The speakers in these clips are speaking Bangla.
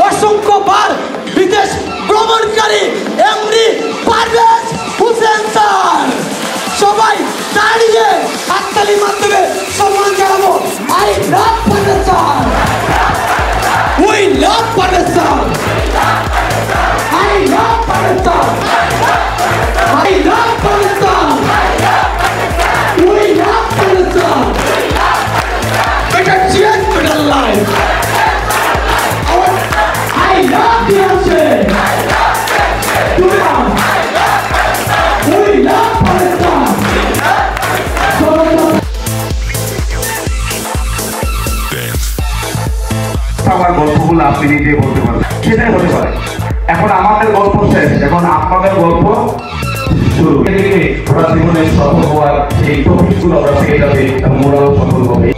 অসংখ্যবার বিদেশ ভ্রমণকারী এমডি পারভেজ হোসেন স্যার, সবাই দাঁড়িয়ে হাততালির মাধ্যমে সম্মান জানাবো। I love Parvez sir, we love Parvez sir, I love Parvez sir, I love Parvez sir, we love Parvez sir. Better cheers, better life. I love the ocean. We love Palestine. আমার গল্পগুলো আপনি নিজে বলতে পারবেন, সেটাই হতে পারে। এখন আমাদের গল্প শেষ, এখন আপনাদের গল্প শুরু। ওরা জীবনে সফল হওয়ার সেই টপিকগুলো ওরা পেয়ে যাবে এবং ওরাও সফল হবে।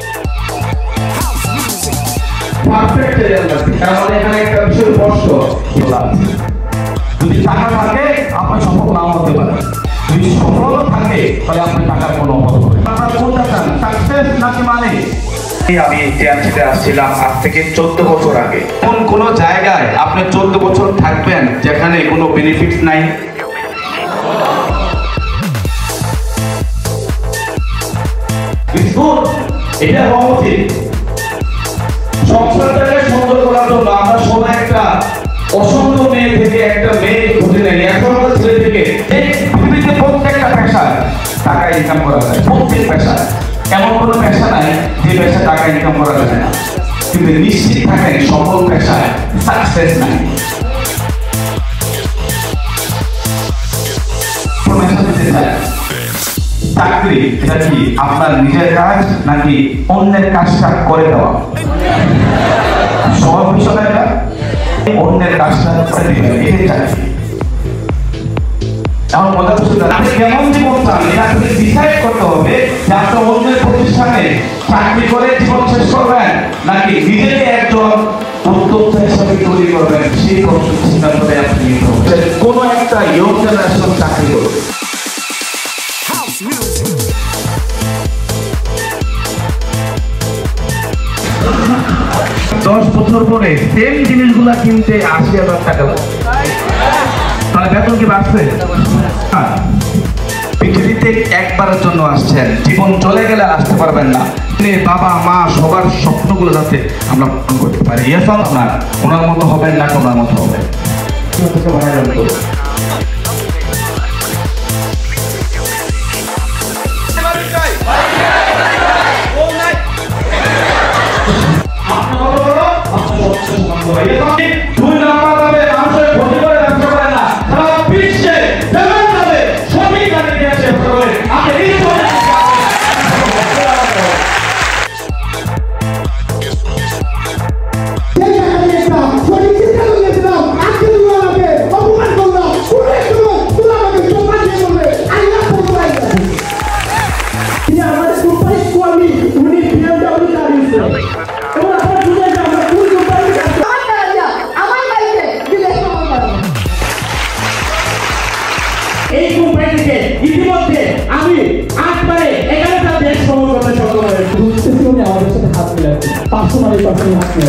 পারফেক্ট কারণ এখানে একটা বিষয় স্পষ্ট, যদি টাকা থাকে আপনার সফল নাও হতে পারে, যদি সফলতা থাকে তাহলে আপনার টাকার কোনো অভাব হবে। আপনারা কোনটা চান, সাকসেস নাকি মানে? আমি টিএমসিতে আসছিলাম আজ থেকে 14 বছর আগে। কোন জায়গায় আপনি 14 বছর থাকবেন যেখানে কোনো বেনিফিটস নাই? এটা হওয়া উচিত। সংসারটাকে সুন্দর করার জন্য আমরা সবাই একটা অসুন্দর মেয়ে থেকে একটা মেয়ে খুঁজে নেই। এখন আমরা ছেলে থেকে এই পৃথিবীতে প্রত্যেকটা পেশায় টাকা ইনকাম করা যায়, প্রত্যেক পেশায়। এমন কোনো পেশা নাই যে পেশা টাকা ইনকাম করা যায় না, কিন্তু নিশ্চিত থাকেন সকল পেশায় সাকসেস নাই। চাকরি এটা কি আপনার নিজের কাজ নাকি অন্যের কাজটা করে দেওয়া? সবার বিষয়টা অন্যের কাজটা করে দিবেন, এটাই চাকরি। এখন মজা করতে আপনি কেমন জীবন চান এটা আপনি ডিসাইড করতে হবে যে আপনি অন্যের প্রতিষ্ঠানে চাকরি করে জীবন শেষ করবেন নাকি নিজেকে একজন উদ্যোক্তা হিসেবে তৈরি করবেন, সেই সিদ্ধান্তটাই আপনি নিতে হবে। কোনো একটা ইয়ং জেনারেশন চাকরি করবে। 10 বছর পরে সেম জিনিসগুলা কিনতে 80,000 টাকা লাগে, তাহলে বেতন কি বাড়ছে? পৃথিবীতে একবারের জন্য আসছেন, জীবন চলে গেলে আসতে পারবেন না। বাবা মা সবার স্বপ্নগুলো যাতে আমরা পূরণ করতে পারি। আপনার ওনার মতো হবেন না, ওনার মতো হবেন। দুই নাম্বার ভাবে মানুষের ক্ষতি করে ব্যবসা করে না, সারা বিশ্বে পেমেন্ট হবে সবই গাড়ি দিয়ে শেষ করে। আপনি এই ইতিমধ্যে আমি 8 বারে 11টা দেশ ভ্রমণ করতে সক্ষম হয়েছি। উনি আমাদের সাথে হাত মিলাচ্ছেন, পার্সোনালি হাত মিলাচ্ছেন।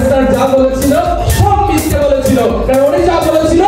স্যার যা বলেছিল সব মিথ্যে বলেছিল, কারণ উনি যা বলেছিল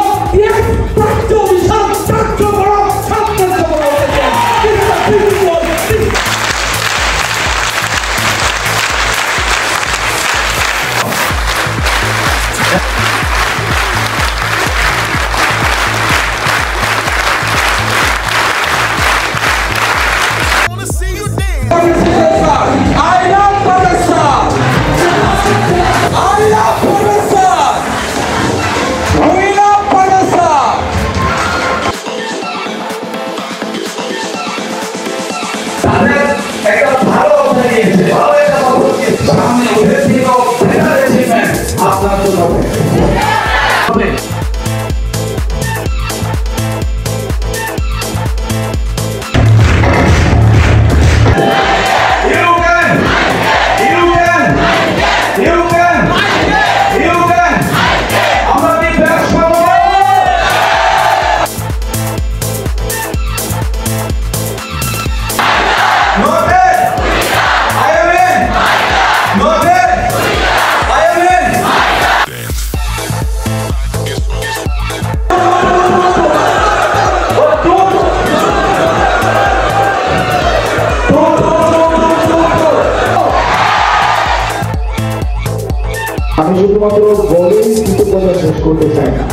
আমি শুধুমাত্র বলেই কৃতজ্ঞতা শেষ করতে চাই না।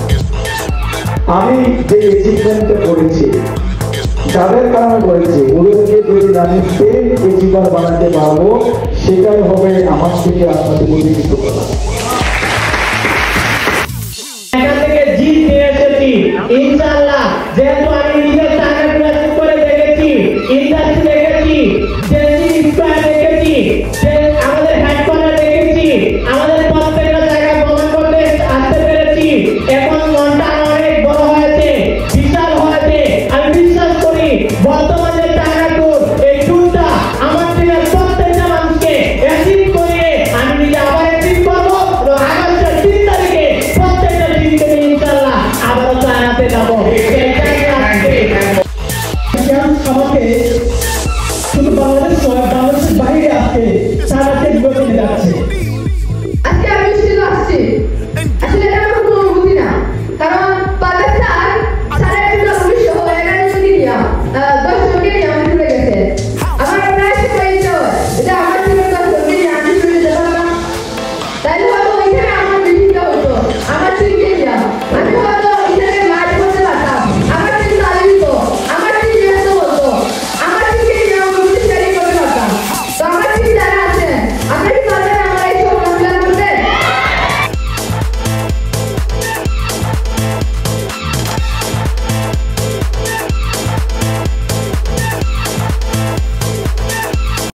আমি যে অ্যাচিভমেন্টটা করেছি, যাদের কারণে করেছি, ওদেরকে যদি আমি সেম অ্যাচিভার বানাতে পারবো, সেটাই হবে আমার থেকে আপনাদের প্রতি কৃতজ্ঞতা। এখান থেকে জিত নিয়ে এসেছি ইনশাআল্লাহ। যেহেতু